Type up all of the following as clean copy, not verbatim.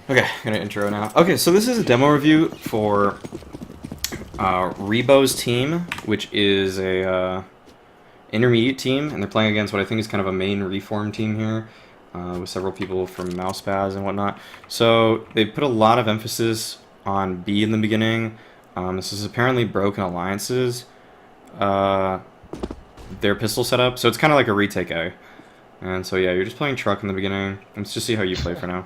Okay, gonna intro now. Okay, so this is a demo review for Rebo's team, which is a intermediate team, and they're playing against what I think is kind of a main reform team here, with several people from Mousepaz and whatnot. So they put a lot of emphasis on B in the beginning. This is apparently broken alliances. Their pistol setup, so it's kind of like a retake A. And so yeah, you're just playing truck in the beginning. Let's just see how you play for now.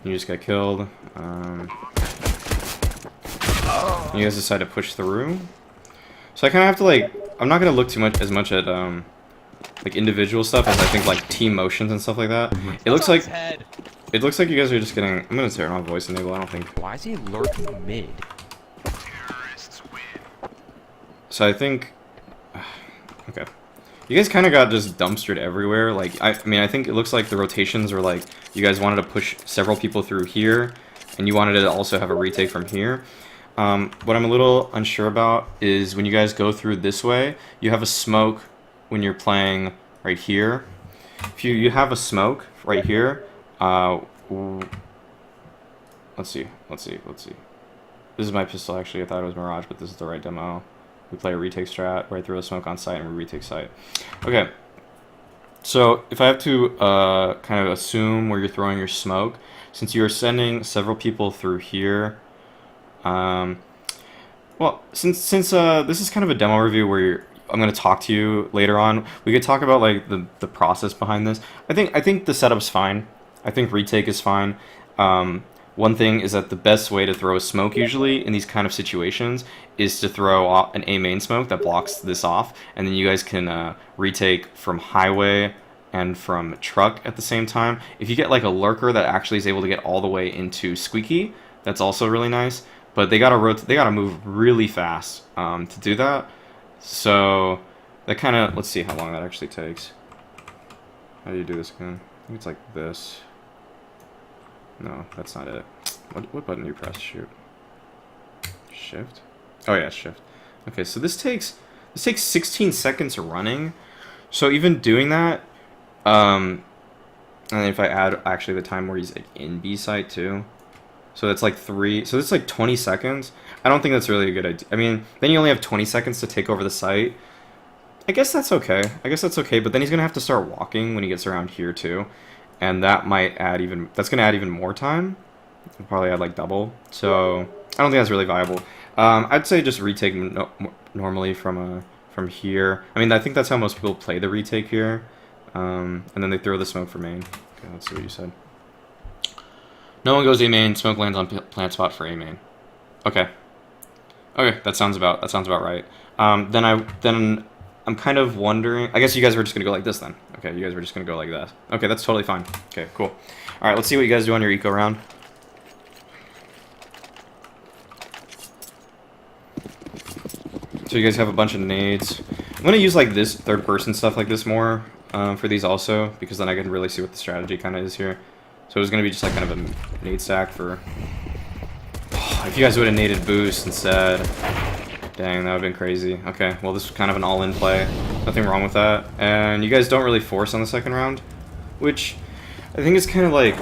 You just got killed. You guys decide to push through. So I kind of have to like, I'm not gonna look as much at like individual stuff as I think like team motions and stuff like that. It looks like you guys are just getting. I'm gonna turn on voice enable. I don't think. Why is he lurking mid? So I think. Okay. You guys kind of got just dumpstered everywhere. Like, I mean, I think it looks like the rotations were like, you guys wanted to push several people through here, and you wanted to also have a retake from here. What I'm a little unsure about is when you guys go through this way, you have a smoke when you're playing right here. If you have a smoke right here, let's see. This is my pistol, actually. I thought it was Mirage, but this is the right demo. We play a retake strat, right throw a smoke on site, and we retake site. Okay, so if I have to kind of assume where you're throwing your smoke, since you're sending several people through here, well, since this is kind of a demo review where I'm going to talk to you later on, we could talk about like the process behind this. I think the setup's fine. I think retake is fine. One thing is that the best way to throw a smoke usually in these kind of situations is to throw an A main smoke that blocks this off, and then you guys can retake from highway and from truck at the same time. If you get like a lurker that actually is able to get all the way into squeaky, that's also really nice. But they gotta move really fast to do that. So that kind of, let's see how long that actually takes. How do you do this again? I think it's like this. No, that's not it. What button do you press? Shoot. Shift? Oh yeah, shift. Okay, so this takes 16 seconds running. So even doing that, and if I add actually the time where he's like in B site too, so that's like 20 seconds. I don't think that's really a good idea. I mean, then you only have 20 seconds to take over the site. I guess that's okay. But then he's gonna have to start walking when he gets around here too. And that might add that's going to add even more time. It'll probably add like double. So I don't think that's really viable. I'd say just retake normally from here. I mean, I think that's how most people play the retake here. And then they throw the smoke for main. Okay, let's see what you said. No one goes A main. Smoke lands on plant spot for A main. Okay. Okay, that sounds about right. Then I'm kind of wondering. I guess you guys were just gonna go like this then. Okay, you guys were just gonna go like that. Okay, that's totally fine. Okay, cool. All right, let's see what you guys do on your eco round. So you guys have a bunch of nades. I'm gonna use like this third-person stuff like this more for these also, because then I can really see what the strategy kind of is here. So it was gonna be just like kind of a nade stack for. Oh, if you guys would have naded boost instead. Dang, that would have been crazy. Okay, well this was kind of an all-in play. Nothing wrong with that. And you guys don't really force on the second round, which I think is kind of like,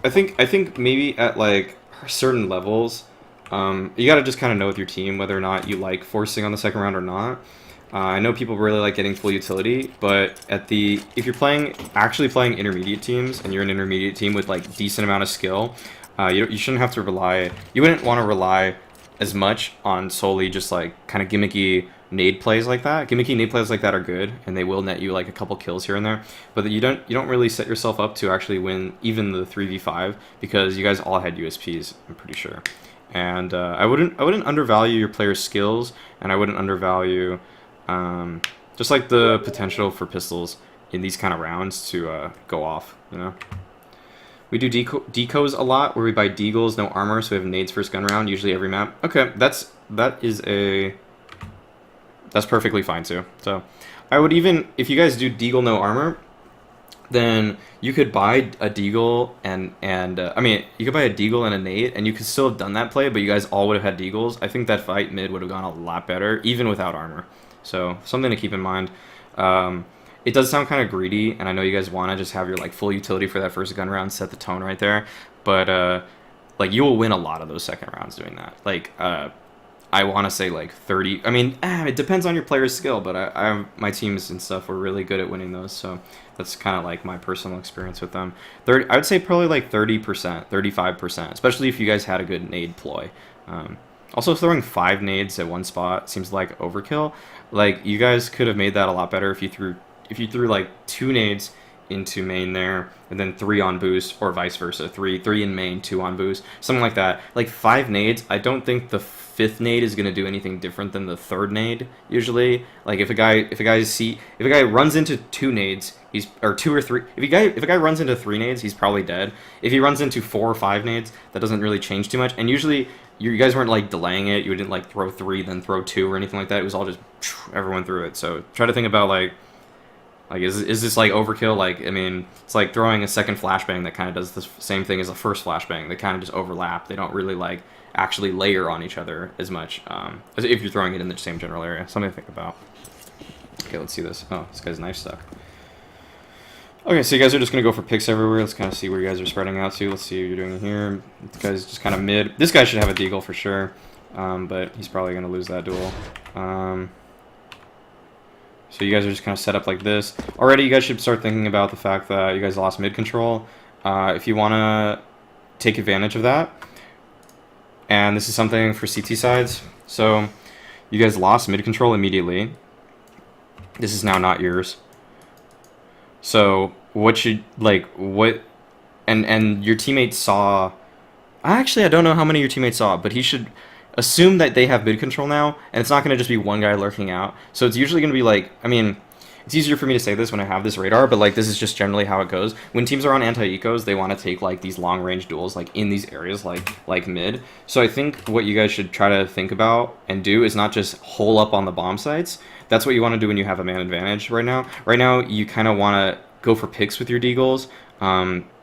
I think maybe at like certain levels, you gotta just kind of know with your team whether or not you like forcing on the second round or not. I know people really like getting full utility, but if you're actually playing intermediate teams and you're an intermediate team with like decent amount of skill, you shouldn't have to rely. You wouldn't want to rely as much on solely just like kind of gimmicky nade plays like that. Gimmicky nade plays like that are good, and they will net you like a couple kills here and there. But you don't really set yourself up to actually win even the 3v5 because you guys all had USPs. I'm pretty sure, and I wouldn't undervalue your players' skills, and I wouldn't undervalue just like the potential for pistols in these kind of rounds to go off. You know. We do decos a lot, where we buy deagles, no armor, so we have nades first gun round, usually every map. Okay, that's perfectly fine too. So I would even, if you guys do deagle no armor, then you could buy a deagle I mean, you could buy a deagle and a nade, and you could still have done that play, but you guys all would have had deagles. I think that fight mid would have gone a lot better, even without armor. So something to keep in mind. It does sound kind of greedy, and I know you guys want to just have your like full utility for that first gun round, set the tone right there, but like you will win a lot of those second rounds doing that. Like I want to say like 30. I mean, it depends on your player's skill, but my teams and stuff were really good at winning those, so that's kind of like my personal experience with them. I would say probably like 30%, 35%, especially if you guys had a good nade ploy. Also, throwing 5 nades at one spot seems like overkill. Like you guys could have made that a lot better if you threw like 2 nades into main there, and then 3 on boost, or vice versa. 3 in main, 2 on boost, something like that. Like 5 nades, I don't think the 5th nade is gonna do anything different than the 3rd nade usually. Like if a guy runs into 2 nades, he's or 2 or 3. If a guy runs into 3 nades, he's probably dead. If he runs into 4 or 5 nades, that doesn't really change too much. And usually you guys weren't like delaying it. You didn't like throw 3 then throw 2 or anything like that. It was all just everyone threw it. So try to think about like is this like overkill? Like, I mean, it's like throwing a second flashbang that kind of does the same thing as a first flashbang. They kind of just overlap. They don't really like actually layer on each other as much as if you're throwing it in the same general area. Something to think about. Okay, let's see this. Oh, this guy's knife stuck. Okay, so you guys are just going to go for picks everywhere. Let's kind of see where you guys are spreading out to. Let's see what you're doing here. This guy's just kind of mid. This guy should have a deagle for sure, but he's probably going to lose that duel. So you guys are just kind of set up like this. Already, you guys should start thinking about the fact that you guys lost mid control. If you want to take advantage of that, and this is something for CT sides. So you guys lost mid control immediately. This is now not yours. So what should and your teammates saw. Actually, I don't know how many your teammates saw, but he should assume that they have mid control now, and it's not going to just be one guy lurking out. So it's usually going to be like, I mean, it's easier for me to say this when I have this radar, but like this is just generally how it goes. When teams are on anti-ecos, they want to take like these long range duels like in these areas like mid. So I think what you guys should try to think about and do is not just hole up on the bomb sites. That's what you want to do when you have a man advantage right now. Right now, you kind of want to go for picks with your deagles.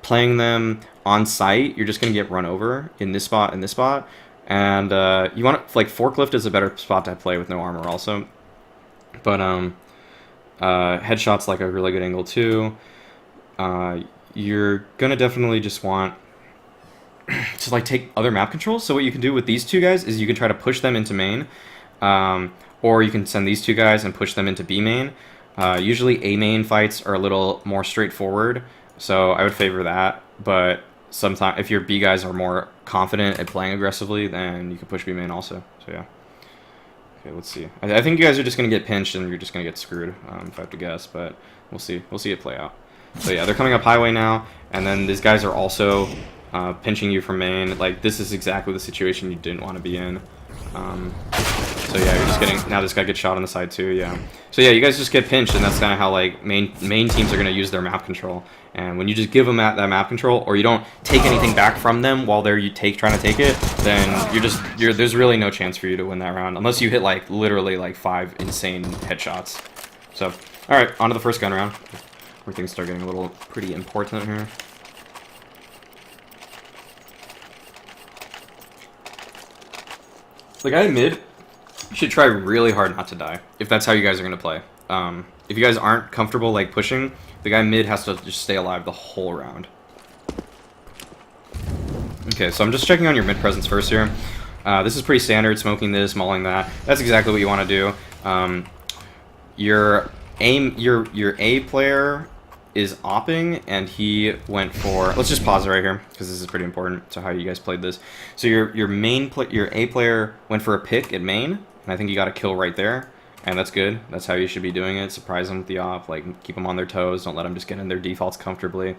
Playing them on site, you're just going to get run over in this spot and this spot. And you want to, like, forklift is a better spot to play with no armor also. But headshot's like a really good angle too. You're gonna definitely just want to like take other map controls. So what you can do with these two guys is you can try to push them into main, or you can send these two guys and push them into B main. Usually A main fights are a little more straightforward, so I would favor that. But sometimes if your B guys are more confident at playing aggressively, then you can push B main also. So yeah. Okay, let's see. I think you guys are just going to get pinched and you're just going to get screwed, if I have to guess, but we'll see. We'll see it play out. So yeah, they're coming up highway now, and then these guys are also pinching you from main. Like, this is exactly the situation you didn't want to be in. So yeah, you're just getting... Now this guy gets shot on the side too, yeah. So yeah, you guys just get pinched, and that's kind of how, like, main teams are going to use their map control. And when you just give them that map control, or you don't take anything back from them while they're trying to take it, then there's really no chance for you to win that round, unless you hit, like, literally, like, 5 insane headshots. So, alright, on to the first gun round, where things start getting a little pretty important here. The guy in mid, you should try really hard not to die, if that's how you guys are going to play. If you guys aren't comfortable, like, pushing, the guy mid has to just stay alive the whole round. Okay, so I'm just checking on your mid presence first here. This is pretty standard, smoking this, mauling that. That's exactly what you want to do. Your A player is opping, and he went for... Let's just pause it right here, because this is pretty important to how you guys played this. So your A player went for a pick at main, and I think you got a kill right there. And that's good. That's how you should be doing it. Surprise them with the op. Like, keep them on their toes. Don't let them just get in their defaults comfortably.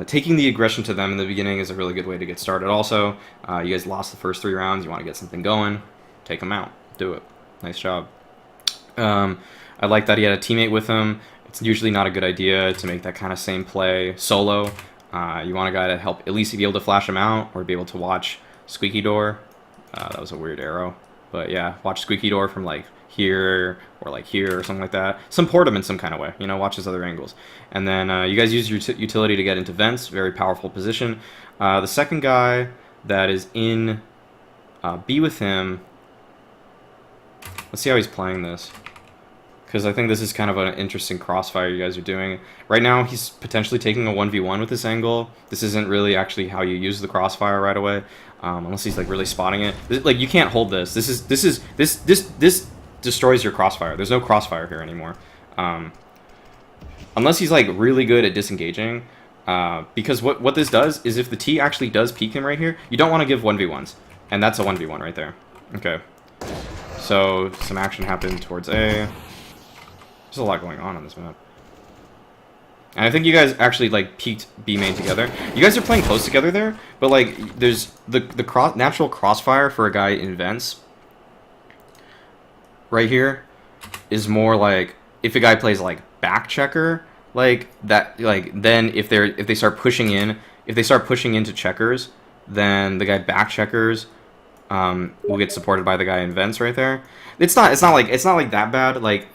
Taking the aggression to them in the beginning is a really good way to get started. Also, you guys lost the first 3 rounds. You want to get something going. Take them out. Do it. Nice job. I like that he had a teammate with him. It's usually not a good idea to make that kind of same play solo. You want a guy to help at least be able to flash him out or be able to watch Squeaky Door. That was a weird arrow. But yeah, watch Squeaky Door from like here or like here or something like that. Support him in some kind of way, you know, watch his other angles. And then you guys use your utility to get into vents, very powerful position. The second guy that is in B with him, let's see how he's playing this. Because I think this is kind of an interesting crossfire you guys are doing. Right now, he's potentially taking a 1v1 with this angle. This isn't really actually how you use the crossfire right away, unless he's like really spotting it. Like you can't hold this. This destroys your crossfire. There's no crossfire here anymore, unless he's like really good at disengaging. Because what this does is if the T actually does peek him right here, you don't want to give 1v1s, and that's a 1v1 right there. Okay, so some action happened towards A. There's a lot going on this map. And I think you guys actually like peaked B main together. You guys are playing close together there, but like there's the natural crossfire for a guy in vents right here is more like if a guy plays like back checker like that, like then if they start pushing into checkers, then the guy back checkers will get supported by the guy in vents right there. It's not like that bad. Like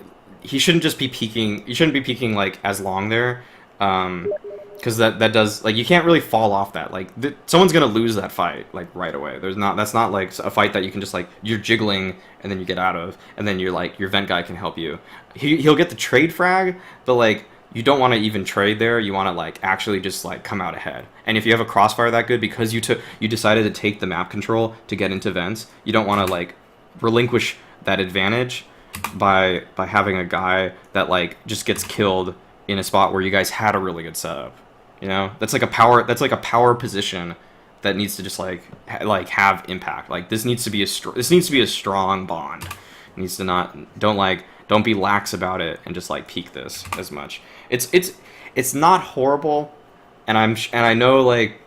he shouldn't just be peeking. You shouldn't be peeking like as long there, because that does like you can't really fall off that. Like someone's gonna lose that fight like right away. That's not like a fight that you can just like you're jiggling and then you get out of, and then you're like your vent guy can help you. He'll get the trade frag, but like you don't want to even trade there. You want to like actually just like come out ahead. And if you have a crossfire that good because you decided to take the map control to get into vents, you don't want to like relinquish that advantage by having a guy that like just gets killed in a spot where you guys had a really good setup. You know, that's like a power position that needs to just like have impact. Like this needs to be a strong bond. It needs to don't be lax about it and just like peak this as much. It's not horrible, and I know like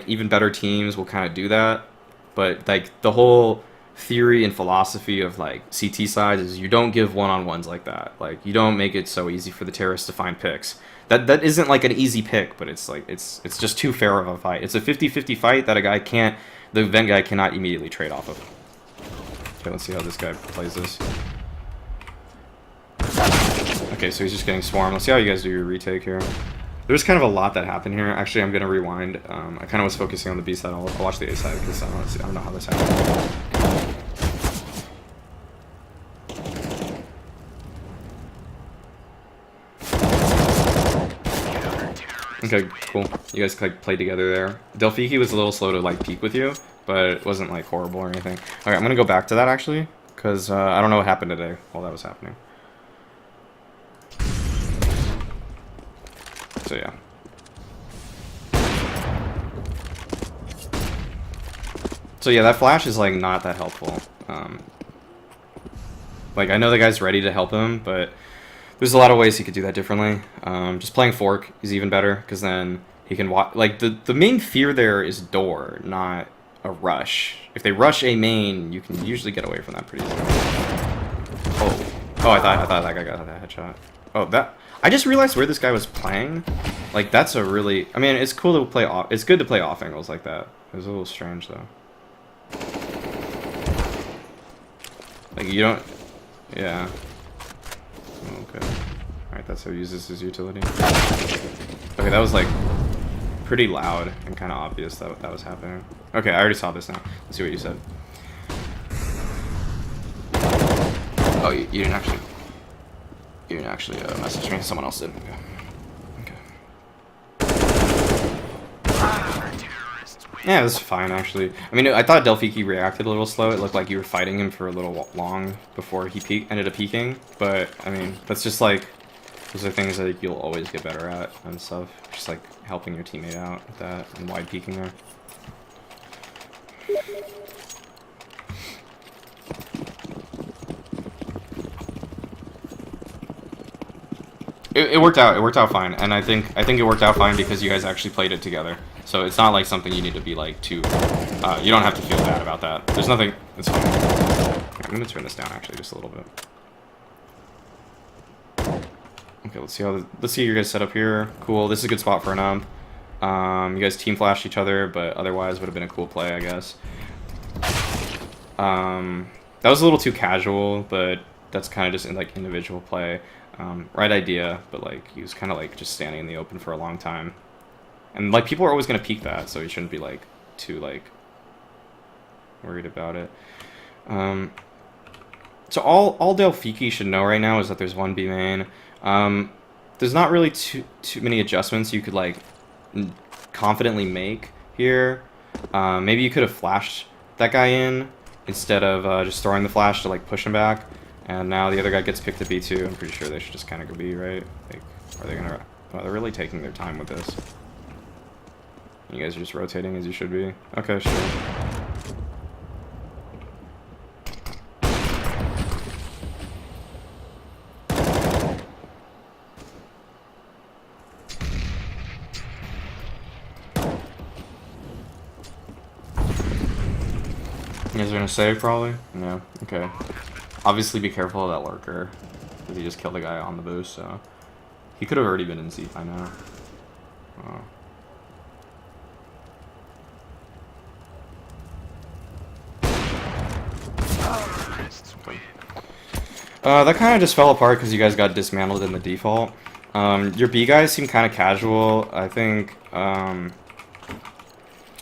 even better teams will kind of do that, but like the whole theory and philosophy of like CT sides is you don't give one-on-ones like that. Like you don't make it so easy for the terrorists to find picks. That isn't like an easy pick, but it's like it's just too fair of a fight. It's a 50-50 fight that the event guy cannot immediately trade off of. Okay, let's see how this guy plays this. Okay, so he's just getting swarmed. Let's see how you guys do your retake here. There's kind of a lot that happened here. Actually, I'm going to rewind. I kind of was focusing on the B side. I'll watch the A side because I don't know how this happened. Okay, cool. You guys like played together there. Delphiki was a little slow to like peek with you, but it wasn't like horrible or anything. Okay, I'm going to go back to that actually because I don't know what happened today while that was happening. So yeah. So yeah, that flash is like not that helpful. Like I know the guy's ready to help him, but there's a lot of ways he could do that differently. Just playing fork is even better because then he can watch. Like the main fear there is door, not a rush. If they rush a main, you can usually get away from that pretty easily. Oh, I thought that guy got that headshot. Oh, that. I just realized where this guy was playing. Like, that's a really... I mean, it's cool to play off... It's good to play off angles like that. It was a little strange, though. Like, you don't... Yeah. Okay. Alright, that's how he uses his utility. Okay, that was, like, pretty loud and kind of obvious that that was happening. Okay, I already saw this now. Let's see what you said. Oh, you didn't actually... You didn't actually message me. Someone else did. Okay. Yeah, this is fine, actually. I mean, I thought Delphiki reacted a little slow. It looked like you were fighting him for a little long before he ended up peeking. But, I mean, that's just like... Those are things that you'll always get better at and stuff. Just, like, helping your teammate out with that and wide peeking there. It worked out. It worked out fine, and I think it worked out fine because you guys actually played it together. So it's not like something you need to be like too. You don't have to feel bad about that. There's nothing. It's fine. I'm gonna turn this down actually just a little bit. Okay, let's see your guys set up here. Cool. This is a good spot for an ump. You guys team flashed each other, but otherwise would have been a cool play, I guess. That was a little too casual, but that's kind of just in like individual play. Right idea, but like he was kind of like just standing in the open for a long time, and like people are always gonna peek that, so you shouldn't be like too like worried about it. So all Delphiki should know right now is that there's one B main. There's not really too many adjustments you could like confidently make here. Maybe you could have flashed that guy in instead of just throwing the flash to like push him back. And now the other guy gets picked to B2. I'm pretty sure they should just kind of go B, right? Like, are they gonna? Oh, they're really taking their time with this. You guys are just rotating as you should be. Okay, sure. You guys are gonna save probably? No. Okay. Obviously, be careful of that lurker, because he just killed the guy on the boost. So he could have already been in C by now. Oh. That kind of just fell apart because you guys got dismantled in the default. Your B guys seem kind of casual. I think,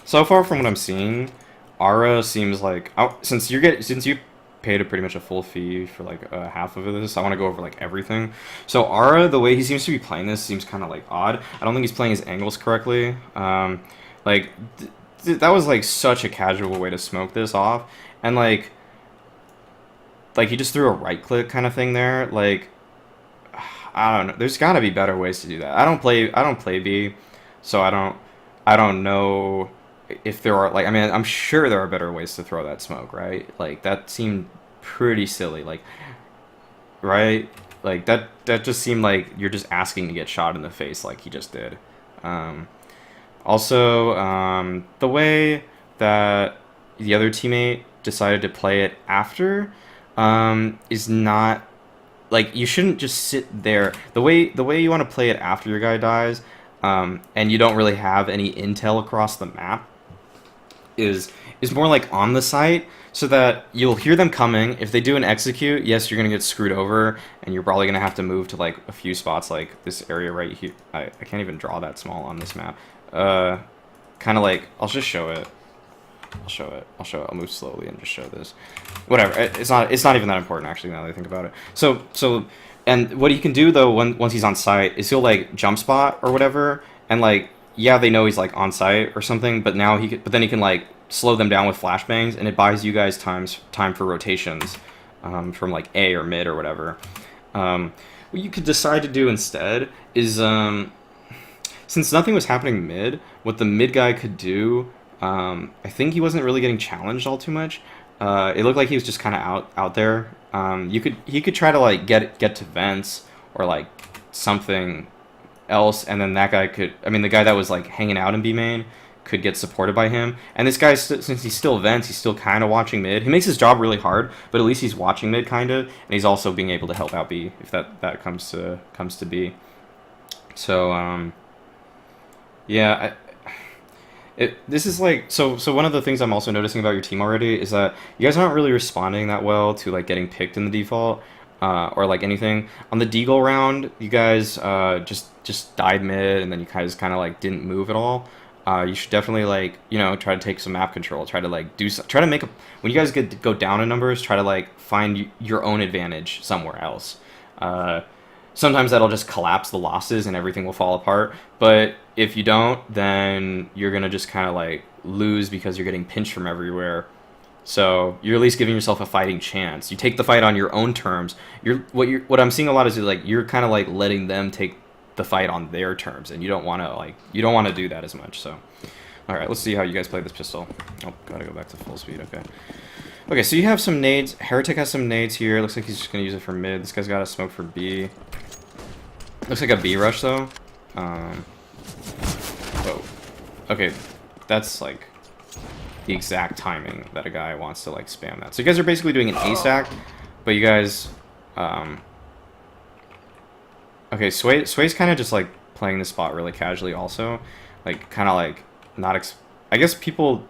so far from what I'm seeing, Ara seems like, since you paid pretty much a full fee for like half of this, I want to go over like everything. So Ara, the way he seems to be playing this seems kind of like odd. I don't think he's playing his angles correctly. Like that was like such a casual way to smoke this off, and like he just threw a right click kind of thing there. Like, I don't know. There's got to be better ways to do that. I don't play B, so I don't know if there are, like, I mean, I'm sure there are better ways to throw that smoke, right? Like that seemed pretty silly, like, right? Like that just seemed like you're just asking to get shot in the face like he just did. Also, the way that the other teammate decided to play it after is not, like, you shouldn't just sit there. The way you want to play it after your guy dies, and you don't really have any intel across the map, is more like on the site, so that you'll hear them coming. If they do an execute, yes, you're gonna get screwed over, and you're probably gonna have to move to like a few spots, like this area right here. I can't even draw that small on this map. Kind of like, I'll just show it. I'll show it. I'll move slowly and just show this. Whatever. It's not even that important actually, now that I think about it. So and what he can do though once he's on site is he'll like jump spot or whatever, and like, yeah, they know he's like on site or something, but then he can like slow them down with flashbangs, and it buys you guys time for rotations from like A or mid or whatever. What you could decide to do instead is, since nothing was happening mid, what the mid guy could do, I think he wasn't really getting challenged all too much. It looked like he was just kind of out there. He could try to like get to vents or like something else, and then that guy could, I mean, the guy that was like hanging out in B main could get supported by him. And this guy, since he's still vents, he's still kind of watching mid. He makes his job really hard, but at least he's watching mid kind of, and he's also being able to help out B if that comes to B. So yeah, this is like, so one of the things I'm also noticing about your team already is that you guys aren't really responding that well to like getting picked in the default, or like anything. On the deagle round, you guys just died mid, and then you guys kind of like didn't move at all. You should definitely, like, you know, try to take some map control, try to like try to make a, when you guys go down in numbers, try to like find your own advantage somewhere else. Sometimes that'll just collapse the losses and everything will fall apart, but if you don't, then you're gonna just kind of like lose because you're getting pinched from everywhere. So you're at least giving yourself a fighting chance. You take the fight on your own terms. What I'm seeing a lot is like you're kind of like letting them take the fight on their terms, and you don't want to do that as much. So, all right, let's see how you guys play this pistol. Oh, gotta go back to full speed. Okay, so you have some nades. Heretic has some nades here. Looks like he's just gonna use it for mid. This guy's got a smoke for B. Looks like a B rush though. Whoa. Okay, that's like the exact timing that a guy wants to like spam that. So you guys are basically doing an A stack, but you guys, okay, Sway's kind of just like playing this spot really casually also, like kind of like not. I guess people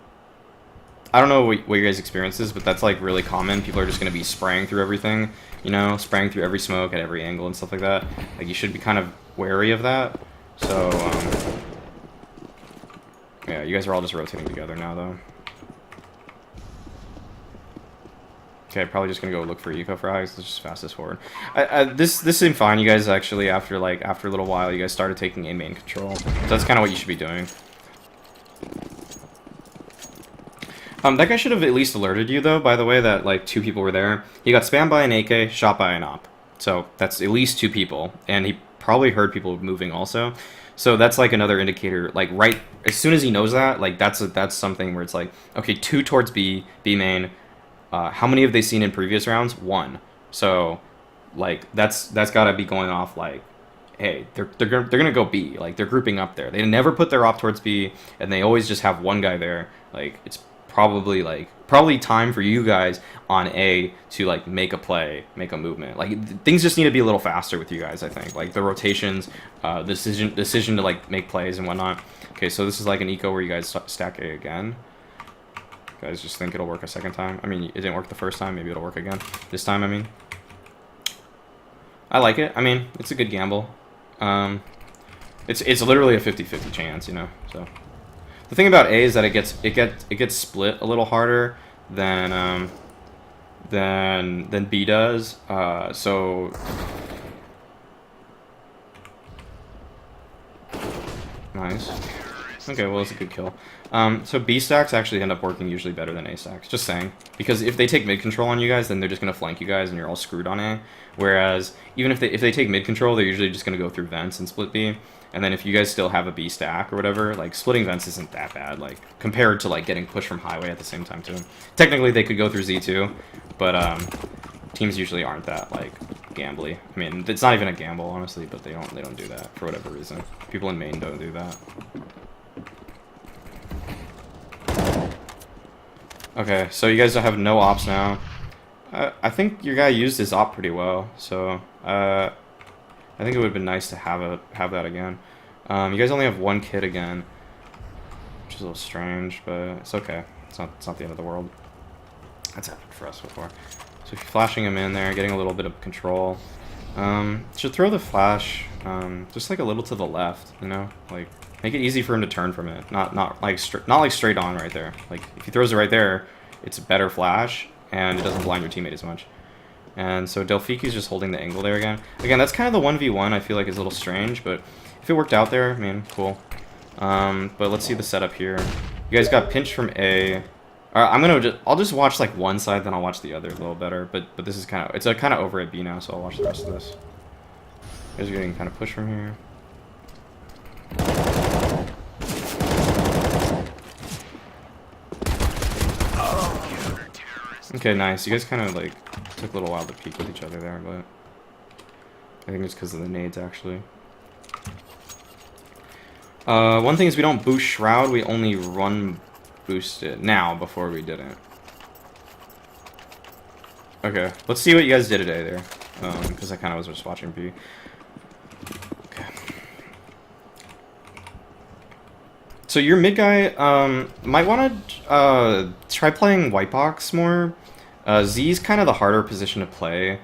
I don't know what your guys' experience is, but that's like really common. People are just going to be spraying through everything, you know, spraying through every smoke at every angle and stuff like that. Like, you should be kind of wary of that. So, yeah, you guys are all just rotating together now, though. Okay, probably just gonna go look for eco frags. Let's just fast this forward. This seemed fine. You guys actually, after a little while, you guys started taking A main control. So that's kind of what you should be doing. That guy should have at least alerted you, though, by the way, that, like, 2 people were there. He got spammed by an AK, shot by an op. So that's at least 2 people. And he probably heard people moving also. So that's, like, another indicator. Like, right as soon as he knows that, like, that's something where it's like, okay, 2 towards B main. How many have they seen in previous rounds? 1. So, like, that's got to be going off, like, hey, they're gonna go B. Like, they're grouping up there. They never put their op towards B, and they always just have one guy there. Like, it's probably time for you guys on A to, like, make a play, make a movement. Like, things just need to be a little faster with you guys, I think. Like, the rotations, decision to, like, make plays and whatnot. Okay, so this is like an eco where you guys stack A again. You guys just think it'll work a second time. I mean, it didn't work the first time. Maybe it'll work again. This time, I mean. I like it. I mean, it's a good gamble. It's literally a 50-50 chance, you know. So the thing about A is that it gets split a little harder than B does. So nice. Okay, well, it's a good kill. So B stacks actually end up working usually better than A stacks. Just saying. Because if they take mid control on you guys, then they're just going to flank you guys and you're all screwed on A. Whereas, even if they take mid control, they're usually just going to go through vents and split B. And then if you guys still have a B stack or whatever, like, splitting vents isn't that bad, like, compared to, like, getting pushed from highway at the same time, too. Technically, they could go through Z, too. But, teams usually aren't that, like, gambly. I mean, it's not even a gamble, honestly, but they don't do that for whatever reason. People in main don't do that. Okay, so you guys have no ops now. I think your guy used his op pretty well, so I think it would have been nice to have that again. You guys only have 1 kid again, which is a little strange, but it's okay. It's not the end of the world. That's happened for us before. So if you're flashing him in there, getting a little bit of control. Should throw the flash just like a little to the left, you know, like. Make it easy for him to turn from it, not like straight on right there. Like, if he throws it right there, it's a better flash, and it doesn't blind your teammate as much. And so Delphiki's just holding the angle there again. Again, that's kind of the 1v1 I feel like is a little strange, but if it worked out there, I mean, cool. But let's see the setup here. You guys got pinched from A. I'll just watch like one side, then I'll watch the other a little better. But this is kind of over at B now, so I'll watch the rest of this. You guys are getting kind of pushed from here. Okay, nice. You guys kind of, like, took a little while to peek with each other there, but I think it's because of the nades, actually. One thing is we don't boost Shroud, we only run boost it now before we didn't. Okay, let's see what you guys did today there, because I kind of was just watching B. Okay. So your mid guy might want to try playing white box more. Z's kind of the harder position to play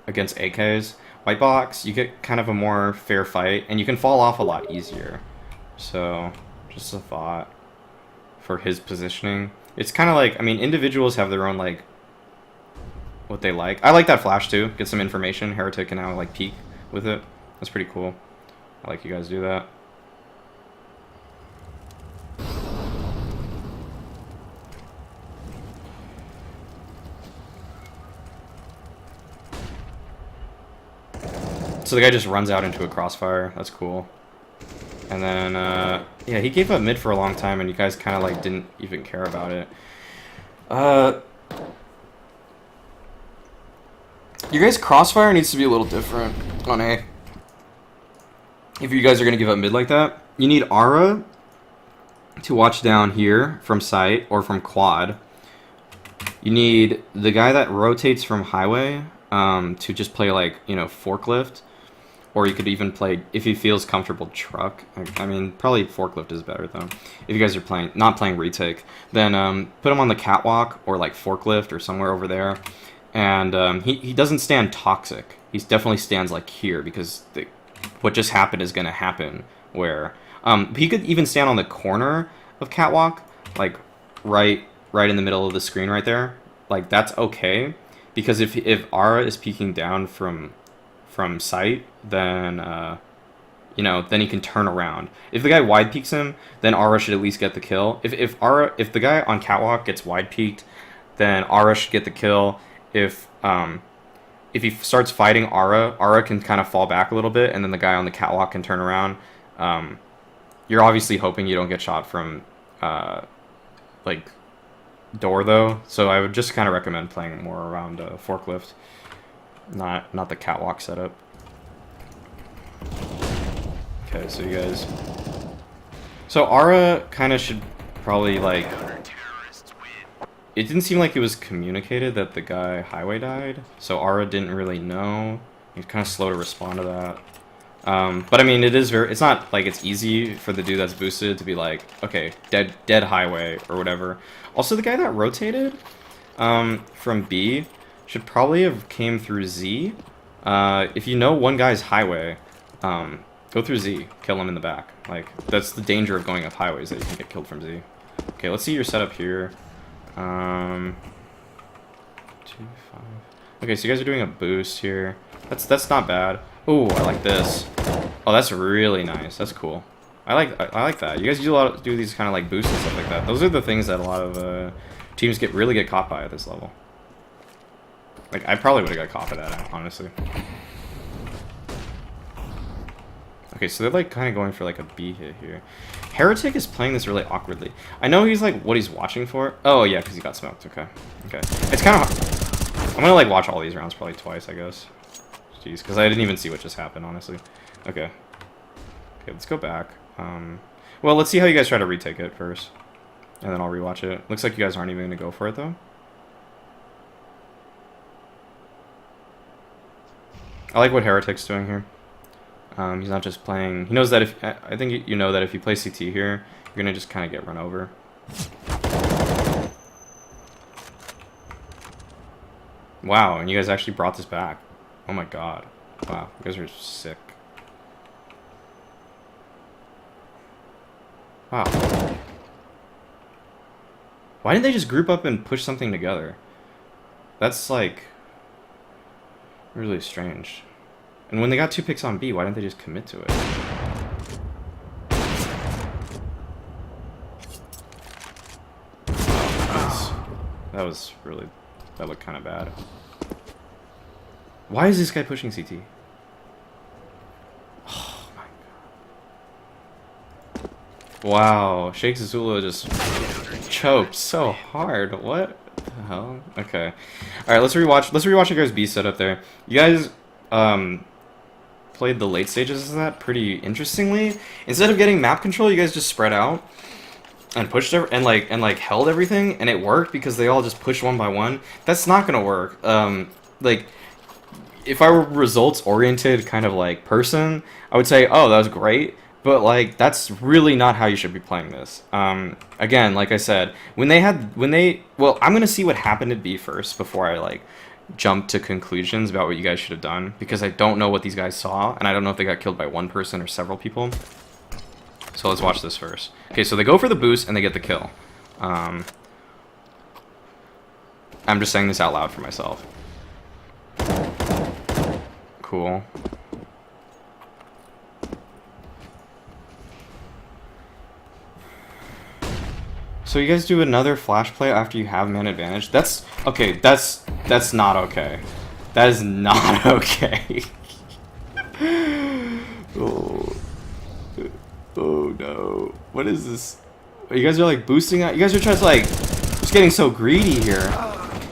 against AKs. White box, you get kind of a more fair fight, and you can fall off a lot easier. So, just a thought for his positioning. It's kind of like, I mean, individuals have their own, like, what they like. I like that flash, too. Get some information. Heretic can now, like, peek with it. That's pretty cool. I like you guys do that. So the guy just runs out into a crossfire. That's cool. And then, yeah, he gave up mid for a long time, and you guys kind of, like, didn't even care about it. Your guys' crossfire needs to be a little different on A. If you guys are going to give up mid like that, you need Aura to watch down here from sight or from quad. You need the guy that rotates from highway to just play, like, you know, forklift. or you could even play, if he feels comfortable, truck. I mean, probably forklift is better though. If you guys are not playing retake, then put him on the catwalk or like forklift or somewhere over there. And he doesn't stand toxic. He definitely stands like here because what just happened is going to happen. Where he could even stand on the corner of catwalk, like right in the middle of the screen right there. Like that's okay, because if Aura is peeking down from sight, then then he can turn around. If the guy wide peeks him, then Aura should at least get the kill. If the guy on catwalk gets wide peeked, then Aura should get the kill. If he starts fighting Aura can kind of fall back a little bit, and then the guy on the catwalk can turn around. You're obviously hoping you don't get shot from like door though, so I would just kind of recommend playing more around forklift, not the catwalk setup. Okay, so you guys, so Aura kind of should probably like. It didn't seem like it was communicated that the guy highway died, so Aura didn't really know. He's kind of slow to respond to that. But I mean, it's not like it's easy for the dude that's boosted to be like, okay, dead highway or whatever. Also, the guy that rotated from B should probably have came through Z. If you know one guy's highway, go through Z, kill him in the back. Like, that's the danger of going up highways, that you can get killed from Z. Okay, let's see your setup here. 2, 5. Okay, so you guys are doing a boost here. That's not bad. Oh, I like this. Oh, that's really nice. That's cool. I like that. You guys do these kind of like boosts and stuff like that. Those are the things that a lot of teams really get caught by at this level. Like, I probably would have got caught by that, honestly. Okay, so they're like kind of going for like a B hit here. Heretic is playing this really awkwardly. I know he's like what he's watching for. Oh yeah, because he got smoked. Okay. It's kind of hard. I'm gonna like watch all these rounds probably twice, I guess. Jeez, because I didn't even see what just happened, honestly. Okay, let's go back. Well, let's see how you guys try to retake it first, and then I'll rewatch it. Looks like you guys aren't even gonna go for it though. I like what Heretic's doing here. He's not just playing. He knows that if I think you know that if you play CT here, you're gonna just kind of get run over. Wow, and you guys actually brought this back. Oh my god. Wow, you guys are sick. Wow. Why didn't they just group up and push something together? That's like really strange. And when they got 2 picks on B, why didn't they just commit to it? That looked kind of bad. Why is this guy pushing CT? Oh my god. Wow, Shake Zazula just choked so hard. What the hell? Okay. Alright, let's rewatch your guys' B setup there. You guys played the late stages of that pretty interestingly. Instead of getting map control, you guys just spread out and pushed and held everything, and it worked because they all just pushed one by one. That's not gonna work. Like, if I were results oriented kind of like person, I would say, oh, that was great, but like that's really not how you should be playing this. Again, like I said, well, I'm gonna see what happened at B first before I like jump to conclusions about what you guys should have done, because I don't know what these guys saw, and I don't know if they got killed by one person or several people. So let's watch this first. Okay, so they go for the boost and they get the kill. I'm just saying this out loud for myself. Cool. So you guys do another flash play after you have man advantage? That's okay, that's not okay. That is not okay. Oh no. What is this? You guys are like boosting out. You guys are trying to like just getting so greedy here.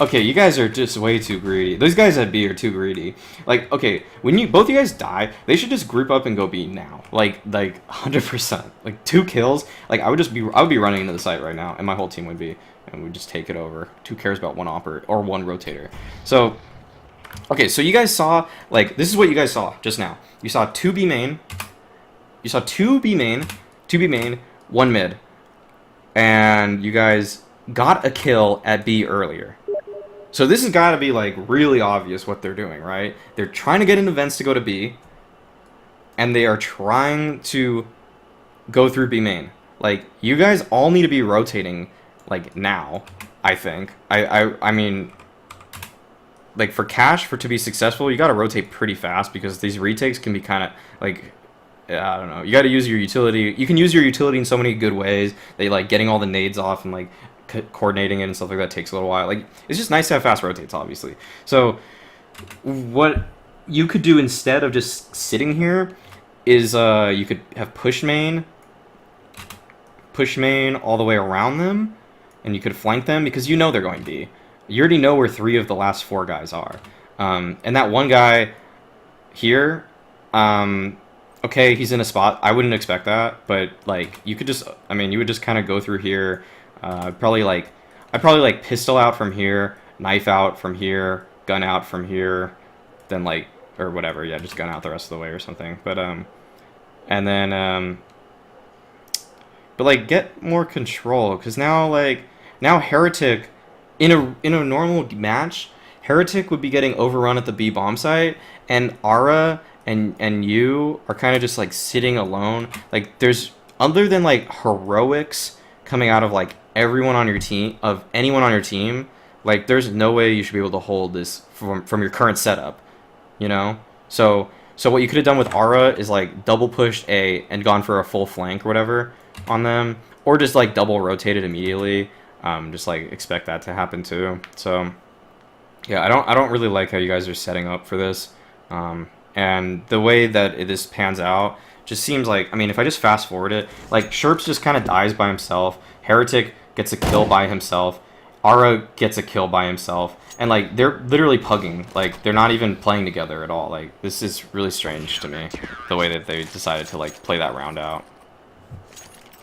Okay, you guys are just way too greedy. Those guys at B are too greedy. Like, okay, when both you guys die, they should just group up and go B now. Like 100%. Like 2 kills. Like I would be running into the site right now, and my whole team would be, and we'd just take it over. Who cares about one operator or one rotator? So, Okay, so you guys saw, like, this is what you guys saw just now. You saw 2B main. You saw 2B main, 2B main, 1 mid. And you guys got a kill at B earlier. So this has got to be, like, really obvious what they're doing, right? They're trying to get into vents to go to B. And they are trying to go through B main. Like, you guys all need to be rotating, like, now, I think. I mean, like, for Cash, to be successful, you got to rotate pretty fast because these retakes can be kind of, like, I don't know. You got to use your utility. You can use your utility in so many good ways. That, like, getting all the nades off and, like, coordinating it and stuff like that takes a little while. Like, it's just nice to have fast rotates, obviously. So, what you could do instead of just sitting here is you could have push main all the way around them, and you could flank them because you know they're going B. You already know where 3 of the last 4 guys are. And that one guy here, okay, he's in a spot. I wouldn't expect that, but, like, you could just, I mean, you would just kind of go through here. I'd probably pistol out from here, knife out from here, gun out from here, then, like, or whatever, yeah, just gun out the rest of the way or something. But, and then, but, like, get more control, because now, like, now Heretic, in a normal match, Heretic would be getting overrun at the B bomb site, and Ara and you are kind of just, like, sitting alone. Like, there's, other than, like, heroics coming out of, like, everyone on your team, of anyone on your team, like, there's no way you should be able to hold this from your current setup, you know? So what you could have done with Ara is, like, double pushed A and gone for a full flank or whatever on them, or just, like, double rotated immediately. Just, like, expect that to happen too. So yeah, I don't really like how you guys are setting up for this. And the way that this pans out just seems like, I mean, if I just fast forward it, like, Sherps just kind of dies by himself. Heretic gets a kill by himself. Ara gets a kill by himself. And, like, they're literally pugging. Like, they're not even playing together at all. Like, this is really strange to me, the way that they decided to, like, play that round out.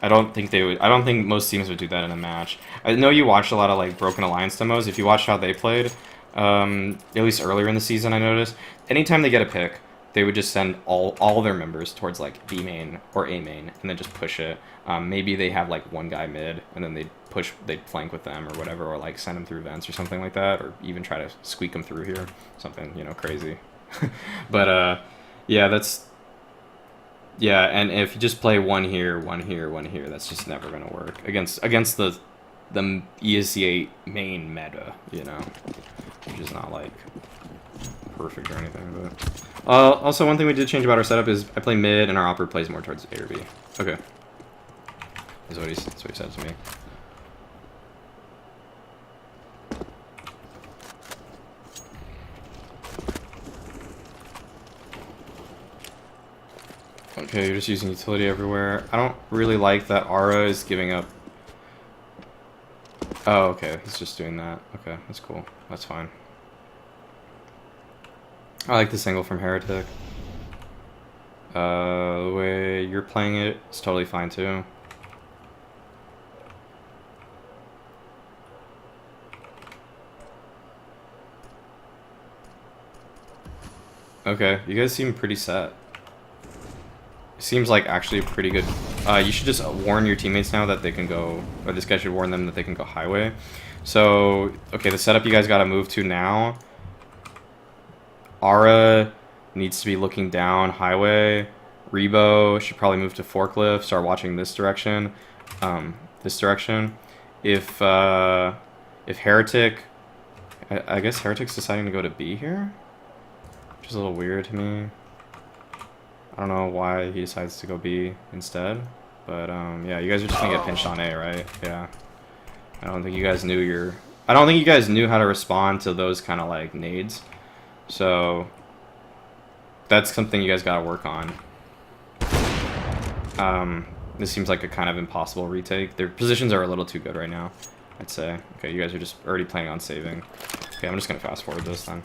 I don't think most teams would do that in a match. I know you watched a lot of, like, Broken Alliance demos. If you watched how they played, at least earlier in the season, I noticed, anytime they get a pick, they would just send all their members towards, like, B main or A main, and then just push it. Maybe they have, like, one guy mid, and then they'd flank with them or whatever, or, like, send them through vents or something like that, or even try to squeak them through here, something, you know, crazy. But yeah, yeah, and if you just play one here, one here, one here, that's just never gonna work against the ESEA main meta, you know, which is not, like, perfect or anything. But also, one thing we did change about our setup is I play mid and our operator plays more towards A or B. Okay, that's what he said to me. Okay, you're just using utility everywhere. I don't really like that Ara is giving up. Oh, okay, he's just doing that. Okay, that's cool. That's fine. I like this angle from Heretic. The way you're playing it is totally fine too. Okay, you guys seem pretty set. Seems like actually pretty good. You should just warn your teammates now that they can go, or this guy should warn them that they can go highway. So, okay, the setup you guys gotta move to now. Ara needs to be looking down highway. Rebo should probably move to forklift, start watching this direction. If Heretic, I guess Heretic's deciding to go to B here, which is a little weird to me. I don't know why he decides to go B instead, but yeah, you guys are just gonna get pinched on A, right? Yeah. I don't think you guys knew how to respond to those kind of, like, nades. So that's something you guys gotta work on. This seems like a kind of impossible retake. Their positions are a little too good right now, I'd say. Okay, you guys are just already planning on saving. Okay, I'm just gonna fast forward this then.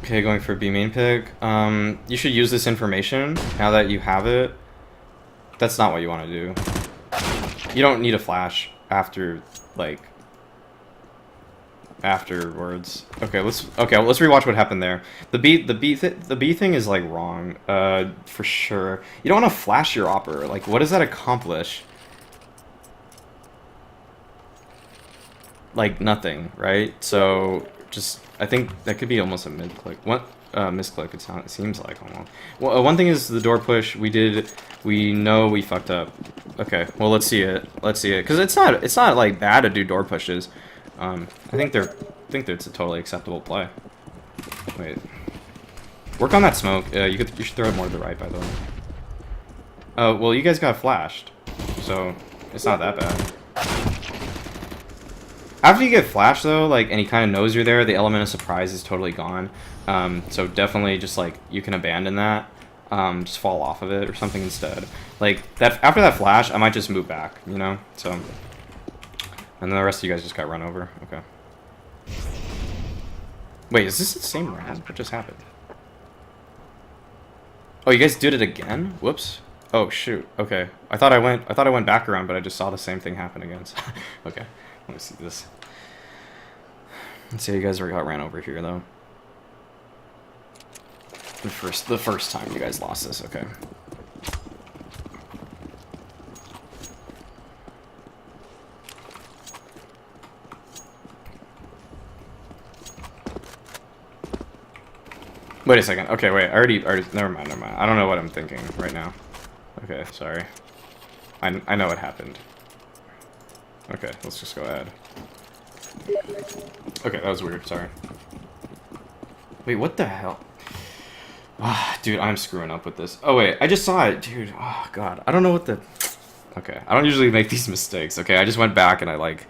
Okay, Okay, going for B main pick. You should use this information now that you have it. That's not what you want to do. You don't need a flash after, like, afterwards. Okay, let's rewatch what happened there. The B thing is like wrong, for sure. You don't want to flash your opera. Like, what does that accomplish? Like nothing, right? So just I think that could be almost a mid click. What misclick? It seems like almost. Well, one thing is the door push. We know we fucked up. Okay, well let's see it. Let's see it because it's not like bad to do door pushes. I think it's a totally acceptable play. Wait, work on that smoke. You should throw it more to the right, by the way. Well, you guys got flashed, so it's not that bad. After you get flashed though, like, and he kind of knows you're there, the element of surprise is totally gone. So definitely just like you can abandon that. Just fall off of it or something instead. Like that after that flash, I might just move back, you know. So, and then the rest of you guys just got run over. Okay. Wait, is this the same round? What just happened? Oh, you guys did it again? Whoops. Oh shoot. Okay. I thought I went back around, but I just saw the same thing happen again. So okay. Let me see this. Let's see, you guys got ran over here though. The first time you guys lost this, okay. Wait a second. Okay, wait. I already. Never mind. I don't know what I'm thinking right now. Okay, sorry. I know what happened. Okay, let's just go ahead. Okay, that was weird. Sorry. Wait, what the hell? Ah, dude, I'm screwing up with this. Oh wait, I just saw it, dude. Oh god, I don't know what the. Okay, I don't usually make these mistakes. Okay, I just went back and I like.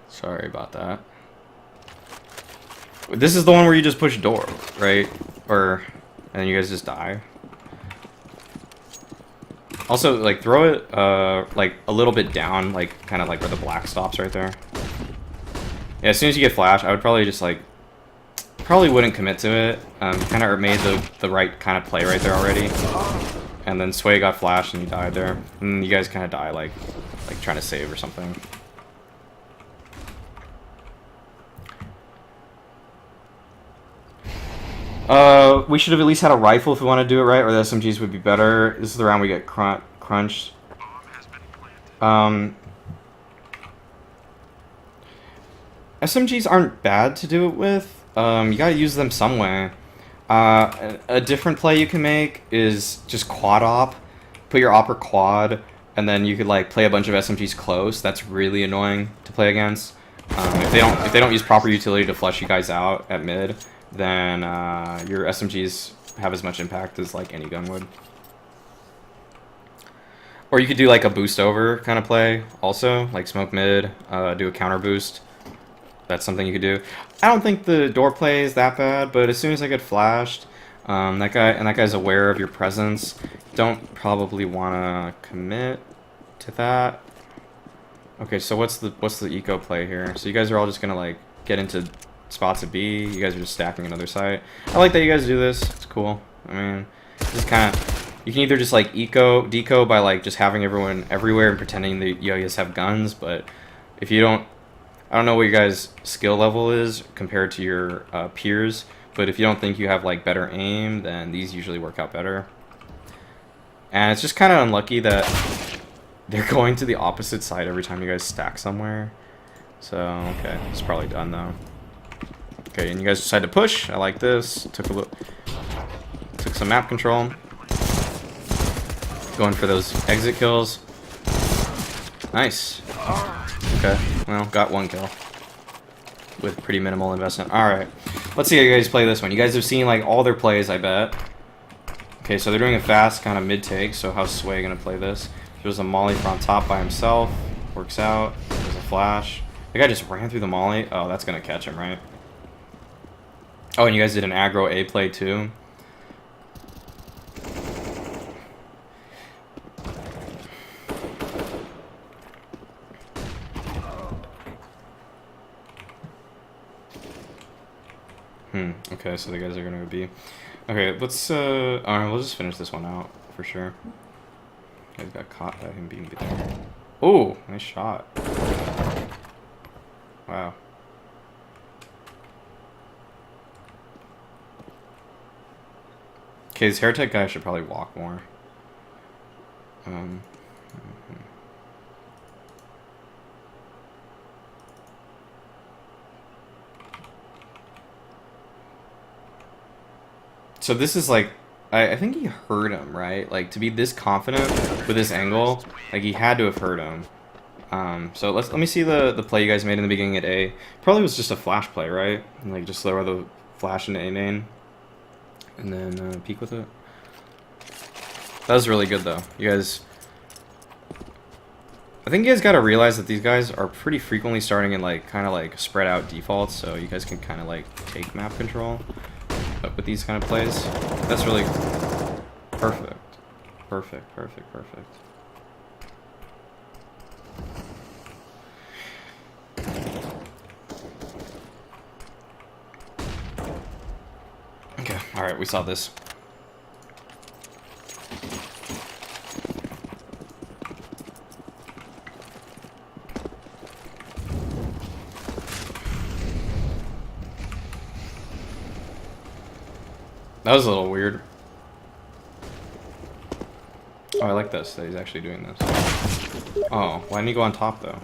Sorry about that. This is the one where you just push door, right? Or, and you guys just die. Also, like, throw it, like, a little bit down, like, kind of like where the black stops right there. Yeah, as soon as you get flash, I would probably just, like, probably wouldn't commit to it. Kind of made the right kind of play right there already. And then Sway got flashed and he died there. And you guys kind of die, like trying to save or something. We should have at least had a rifle if we want to do it right, or the SMGs would be better. This is the round we get crunched. SMGs aren't bad to do it with. You gotta use them some way. A different play you can make is just quad op. Put your opper quad, and then you could like play a bunch of SMGs close. That's really annoying to play against. If they don't use proper utility to flush you guys out at mid, then your SMGs have as much impact as like any gun would. Or you could do like a boost over kind of play also, like smoke mid, do a counter boost. That's something you could do. I don't think the door play is that bad, but as soon as I get flashed, that guy's aware of your presence. Don't probably want to commit to that. Okay, so what's the eco play here? So you guys are all just gonna like get into spots of B. You guys are just stacking another site. I like that you guys do this. It's cool. I mean, this kind of, you can either just like deco by like just having everyone everywhere and pretending that you guys have guns, but if you don't, I don't know what your guys' skill level is compared to your peers, but if you don't think you have like better aim, then these usually work out better. And it's just kind of unlucky that they're going to the opposite side every time you guys stack somewhere. So, okay, it's probably done though. Okay, and you guys decide to push. I like this. Took some map control. Going for those exit kills. Nice. Okay, well, got one kill with pretty minimal investment. All right, let's see how you guys play this one. You guys have seen like all their plays, I bet. Okay, so they're doing a fast kind of mid take. So how's Sway gonna play this? There's a molly from top by himself. Works out. There's a flash. The guy just ran through the molly. Oh, that's gonna catch him, right? Oh, and you guys did an aggro A play too. Okay, so the guys are gonna go B. Okay, let's alright, we'll just finish this one out for sure. Guys got caught by him being there. Oh, nice shot. Wow. Okay, this hair tech guy should probably walk more. So this is like, I think he heard him, right? Like, to be this confident with this angle, like, he had to have heard him. So let me see the play you guys made in the beginning at A. Probably was just a flash play, right? And, like, just throw the flash into A main. And then peek with it. That was really good, though. You guys... I think you guys gotta realize that these guys are pretty frequently starting in, like, kind of, like, spread out defaults, so you guys can kind of, like, take map control with these kind of plays. That's really perfect. Perfect, perfect, perfect. Okay, alright, we saw this. That was a little weird. Oh, I like this, that he's actually doing this. Oh, why didn't he go on top, though?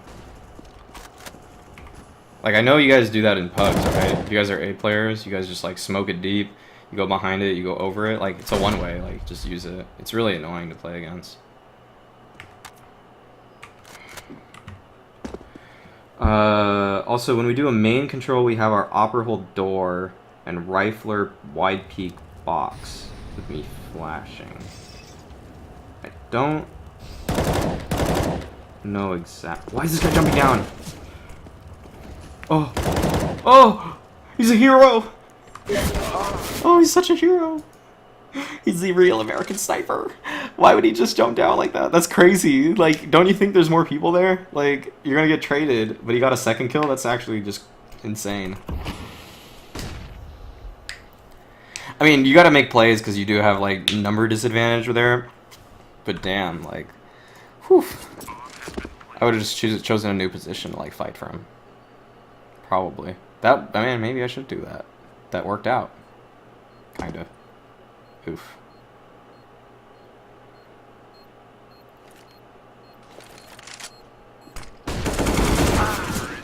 Like, I know you guys do that in pubs, okay? If you guys are A players, you guys just, like, smoke it deep. You go behind it, you go over it. Like, it's a one-way, like, just use it. It's really annoying to play against. Also, when we do a main control, we have our opera hold door and rifler wide peak box with me flashing. I don't know exactly. Why is this guy jumping down? Oh, oh, he's a hero. Oh, he's such a hero. He's the real American sniper. Why would he just jump down like that? That's crazy. Like, don't you think there's more people there? Like, you're gonna get traded, but he got a second kill? That's actually just insane. I mean, you gotta make plays because you do have, like, number disadvantage there. But damn, like, whew. I would have just chosen a new position to, like, fight from. Probably. I mean, maybe I should do that. That worked out. Kinda. Oof.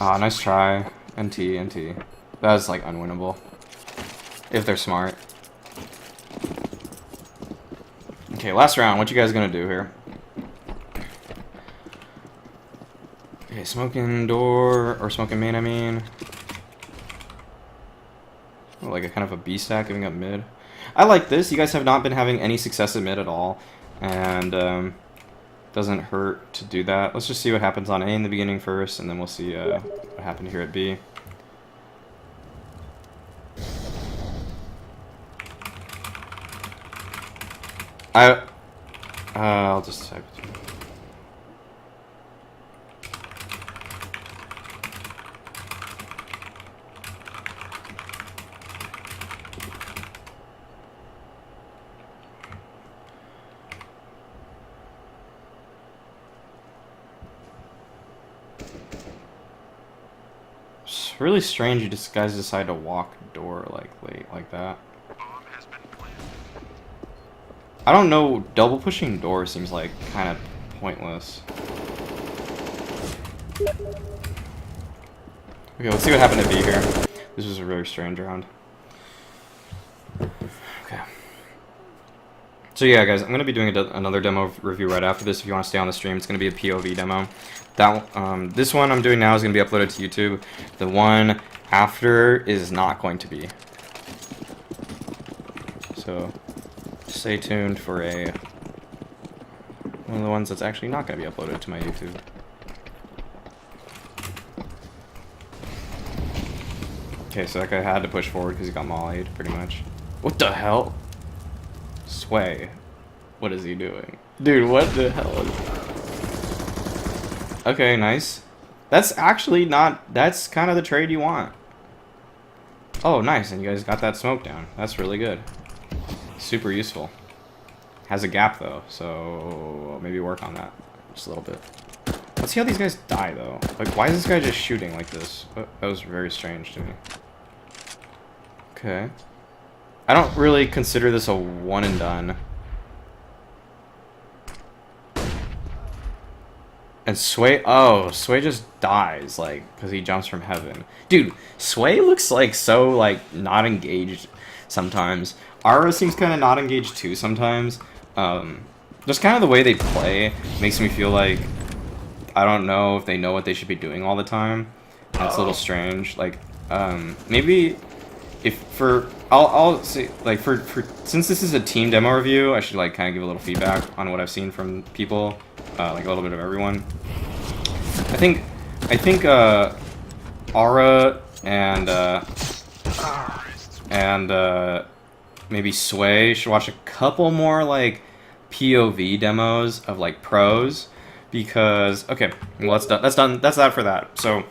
Ah, nice try. NT, NT. That was, like, unwinnable. If they're smart. Okay, last round. What you guys gonna do here? Okay, smoking door, or smoking main, I mean. Oh, like a kind of a B stack giving up mid. I like this. You guys have not been having any success at mid at all. And, doesn't hurt to do that. Let's just see what happens on A in the beginning first, and then we'll see what happened here at B. I'll just type it. It's really strange you guys decide to walk door like late like that. I don't know, double pushing door seems like kind of pointless. Okay, let's see what happened to B here. This was a really strange round. Okay. So yeah, guys, I'm going to be doing another demo review right after this. If you want to stay on the stream, it's going to be a POV demo. This one I'm doing now is going to be uploaded to YouTube. The one after is not going to be. So stay tuned for one of the ones that's actually not going to be uploaded to my YouTube. Okay, so that guy had to push forward because he got mollied, pretty much. What the hell? Sway. What is he doing? Dude, what the hell is... Okay, nice. That's actually not... That's kind of the trade you want. Oh, nice, and you guys got that smoke down. That's really good. Super useful. Has a gap, though, so maybe work on that just a little bit. Let's see how these guys die, though. Like, why is this guy just shooting like this? That was very strange to me. Okay. I don't really consider this a one and done. And Sway, oh, Sway just dies, like, because he jumps from heaven. Dude, Sway looks like so, like, not engaged sometimes. Ara seems kind of not engaged too sometimes. Just kind of the way they play makes me feel like I don't know if they know what they should be doing all the time. That's a little strange. Like, maybe if for, I'll say, like, for since this is a team demo review, I should, like, kind of give a little feedback on what I've seen from people. Like a little bit of everyone. I think Ara and maybe Sway should watch a couple more like POV demos of like pros, because okay, well that's that for that. So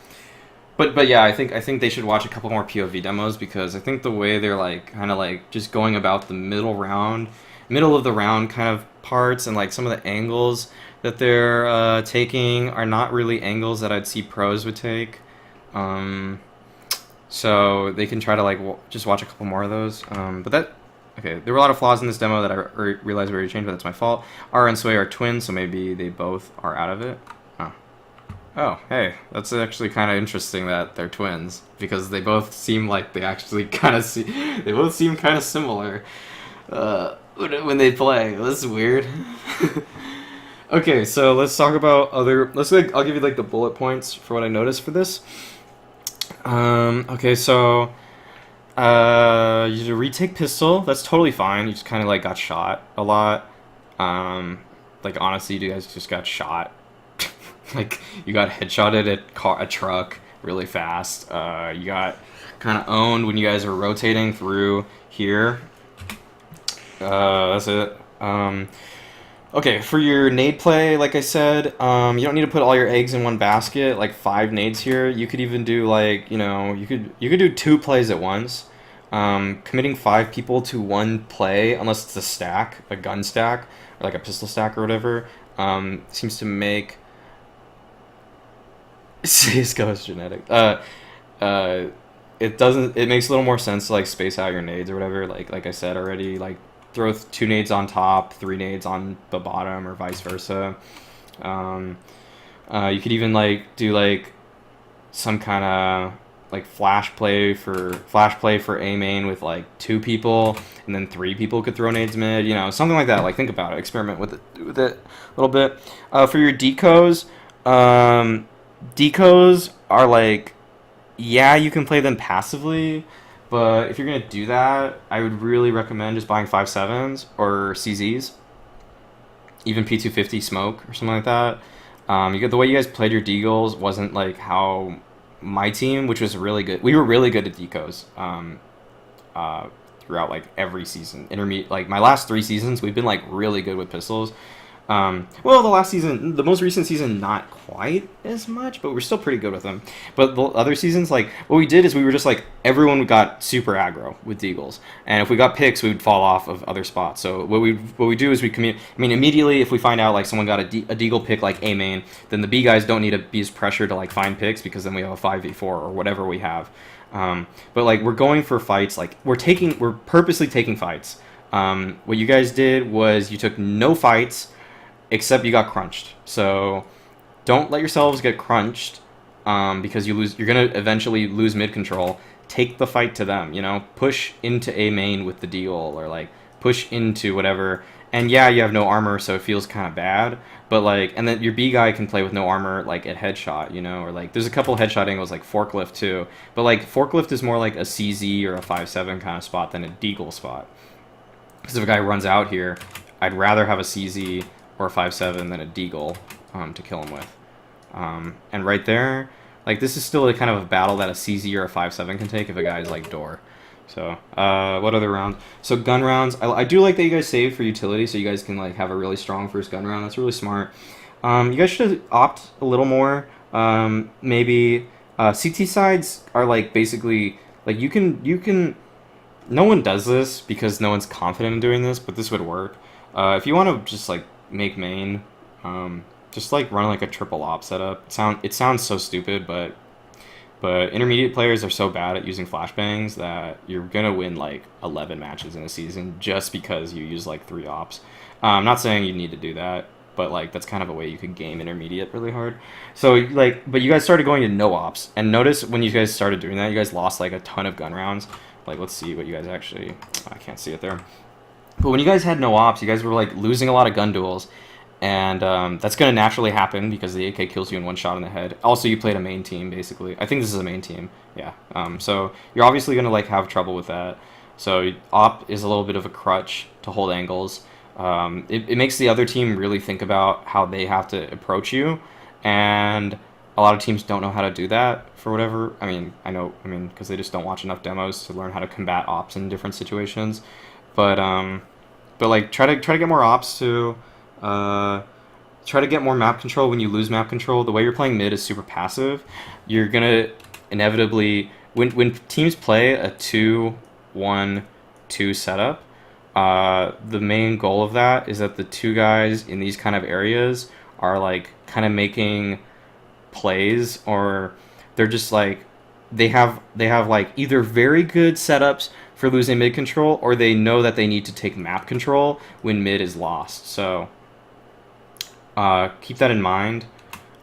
but yeah, I think they should watch a couple more POV demos, because I think the way they're like kind of like just going about the middle of the round kind of parts, and like some of the angles that they're taking are not really angles that I'd see pros would take. So they can try to like just watch a couple more of those. But that, okay, there were a lot of flaws in this demo that I realized we already changed, but that's my fault. Ara and Sway are twins, so maybe they both are out of it. Oh, hey, that's actually kind of interesting that they're twins, because they both seem like they actually kind of they both seem kind of similar when they play. This is weird. Okay, so let's talk about other. I'll give you like the bullet points for what I noticed for this. Okay, so you retake pistol. That's totally fine. You just kind of like got shot a lot. Like honestly, you guys just got shot. Like you got headshotted at a truck really fast. You got kind of owned when you guys are rotating through here. That's it. Okay, for your nade play, like I said, you don't need to put all your eggs in one basket, like 5 nades here. You could even do like, you know, you could do 2 plays at once. Committing 5 people to one play, unless it's a stack, a gun stack, or like a pistol stack or whatever, seems to make Cisco is genetic. It makes a little more sense to like space out your nades or whatever, like I said already, like throw 2 nades on top, 3 nades on the bottom, or vice versa. You could even like do like some kind of like flash play for A main with like 2 people, and then 3 people could throw nades mid, you know, something like that. Like think about it, experiment with it a little bit. For your decos, decos are like, yeah, you can play them passively. But if you're going to do that, I would really recommend just buying 5.7s or CZs. Even P250 smoke or something like that. You get the way you guys played your deagles wasn't like how my team, which was really good. We were really good at decos throughout like every season. Like my last 3 seasons, we've been like really good with pistols. Well, the most recent season, not quite as much, but we're still pretty good with them. But the other seasons, like, what we did is we were just like, everyone got super aggro with deagles. And if we got picks, we would fall off of other spots. So what we do is we commute. I mean, immediately, if we find out, like, someone got a deagle pick, like, A main, then the B guys don't need to be as pressured to, like, find picks, because then we have a 5v4 or whatever we have. But, like, we're going for fights. Like, we're purposely taking fights. What you guys did was you took no fights, except you got crunched. So don't let yourselves get crunched, because you're gonna eventually lose mid control. Take the fight to them, you know, push into A main with the deal, or like push into whatever. And yeah, you have no armor, so it feels kind of bad. But like, and then your B guy can play with no armor, like at headshot, you know, or like there's a couple headshot angles like forklift too. But like forklift is more like a CZ or a 5.7 kind of spot than a deagle spot. Because if a guy runs out here, I'd rather have a CZ or a 5.7 than a deagle to kill him with. And right there, like this is still a kind of a battle that a CZ or a 5.7 can take if a guy's like door. So what other rounds? So gun rounds, I do like that you guys save for utility, so you guys can like have a really strong first gun round. That's really smart. You guys should opt a little more. Maybe CT sides are like basically Like you can. No one does this because no one's confident in doing this, but this would work. If you want to just like make main, just like run like a triple op setup. It sounds so stupid, but intermediate players are so bad at using flashbangs that you're gonna win like 11 matches in a season just because you use like 3 ops. I'm not saying you need to do that, but like that's kind of a way you could game intermediate really hard. So like, but you guys started going to no ops, and notice when you guys started doing that, you guys lost like a ton of gun rounds. Like, let's see what you guys actually. I can't see it there. But when you guys had no ops, you guys were like losing a lot of gun duels, and that's gonna naturally happen because the AK kills you in one shot in the head. Also, you played a main team basically. I think this is a main team. Yeah. So you're obviously gonna like have trouble with that. So op is a little bit of a crutch to hold angles. It makes the other team really think about how they have to approach you, and a lot of teams don't know how to do that for whatever. I mean, because they just don't watch enough demos to learn how to combat ops in different situations. But like try to get more ops to try to get more map control when you lose map control. The way you're playing mid is super passive. You're gonna inevitably when teams play a 2-1-2 setup. The main goal of that is that the two guys in these kind of areas are like kind of making plays, or they're just like they have like either very good setups for losing mid control, or they know that they need to take map control when mid is lost. So keep that in mind.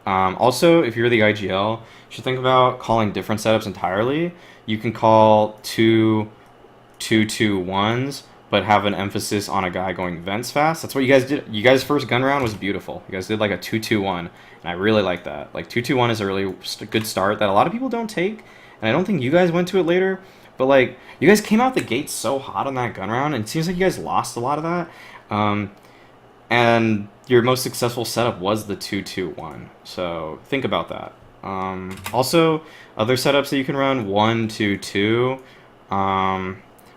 Also, if you're the IGL, you should think about calling different setups entirely. You can call 2-2-2-1s, but have an emphasis on a guy going vents fast. That's what you guys did. You guys' first gun round was beautiful. You guys did like a 2-2-1, and I really like that. Like 2-2-1 is a really good start that a lot of people don't take, and I don't think you guys went to it later. But like you guys came out the gate so hot on that gun round, and it seems like you guys lost a lot of that. And your most successful setup was the 2-2-1. So think about that. Also, other setups that you can run 1-2-2.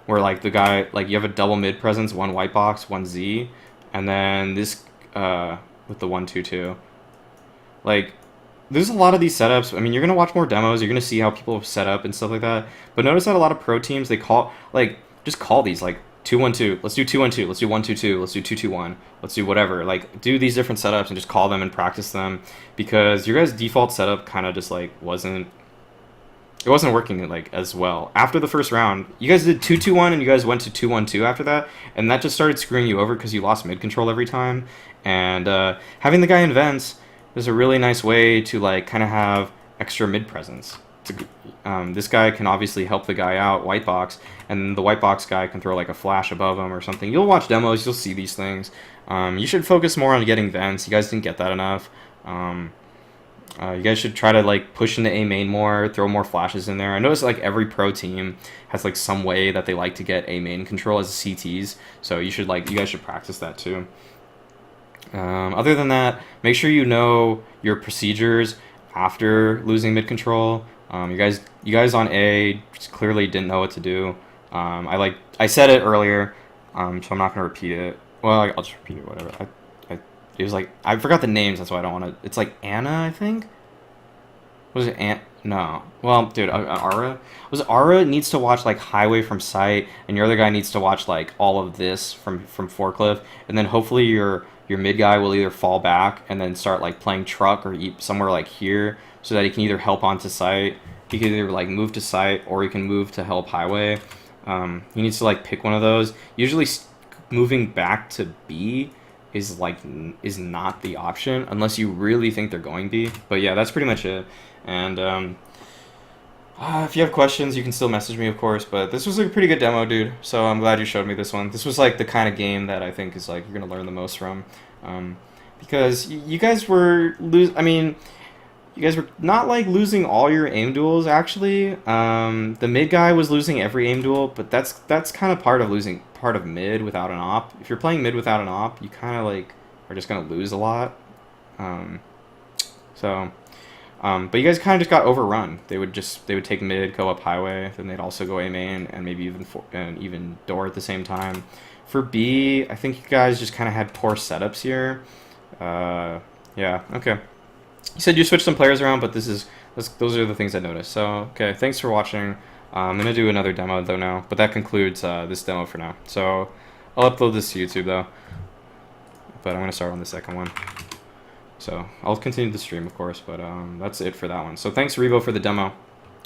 Where like the guy, like you have a double mid presence, one white box, one Z, and then this with the 1-2-2. Like there's a lot of these setups. I mean, you're gonna watch more demos, you're gonna see how people set up and stuff like that. But notice that a lot of pro teams, they call like just call these like 2-1-2. Let's do 2-1-2. Let's do 1-2-2. Let's do 2-2-1. Let's do whatever. Like do these different setups and just call them and practice them, because your guys' default setup kind of just like wasn't working like as well. After the first round, you guys did 2-2-1 and you guys went to 2-1-2 after that, and that just started screwing you over because you lost mid control every time. And having the guy in vents is a really nice way to like kind of have extra mid presence. This guy can obviously help the guy out, white box, and the white box guy can throw like a flash above him or something. You'll watch demos, you'll see these things. You should focus more on getting vents. You guys didn't get that enough. You guys should try to like push into A main more, throw more flashes in there. I notice like every pro team has like some way that they like to get A main control as CTs, so you guys should practice that too. Other than that, make sure you know your procedures after losing mid control. You guys on A just clearly didn't know what to do. I said it earlier, so I'm not gonna repeat it. Well, I'll just repeat it. Whatever. It was like I forgot the names. That's why I don't want to. It's like Anna, I think. Was it Ant? No. Well, dude, Ara. Ara needs to watch like Highway from Sight, and your other guy needs to watch like all of this from Forklift, and then hopefully your mid guy will either fall back and then start like playing truck or somewhere like here, so that he can either help onto Sight. He can either like move to Sight or he can move to help Highway. He needs to like pick one of those. Usually, moving back to B is not the option unless you really think they're going B. But yeah, that's pretty much it. And if you have questions, you can still message me, of course. But this was a pretty good demo, dude. So I'm glad you showed me this one. This was like the kind of game that I think is like you're gonna learn the most from, because you guys were you guys were not like losing all your aim duels actually. The mid guy was losing every aim duel, but that's kind of part of mid without an op. If you're playing mid without an op, you kind of like are just gonna lose a lot. But you guys kind of just got overrun. They would take mid, go up highway, then they'd also go A main, and maybe even door at the same time. For B, I think you guys just kind of had poor setups here. Yeah, okay. You said you switched some players around, but those are the things I noticed. So, okay, thanks for watching. I'm gonna do another demo though now, but that concludes this demo for now. So I'll upload this to YouTube though, but I'm gonna start on the second one. So I'll continue the stream, of course, but that's it for that one. So thanks, Rebo, for the demo.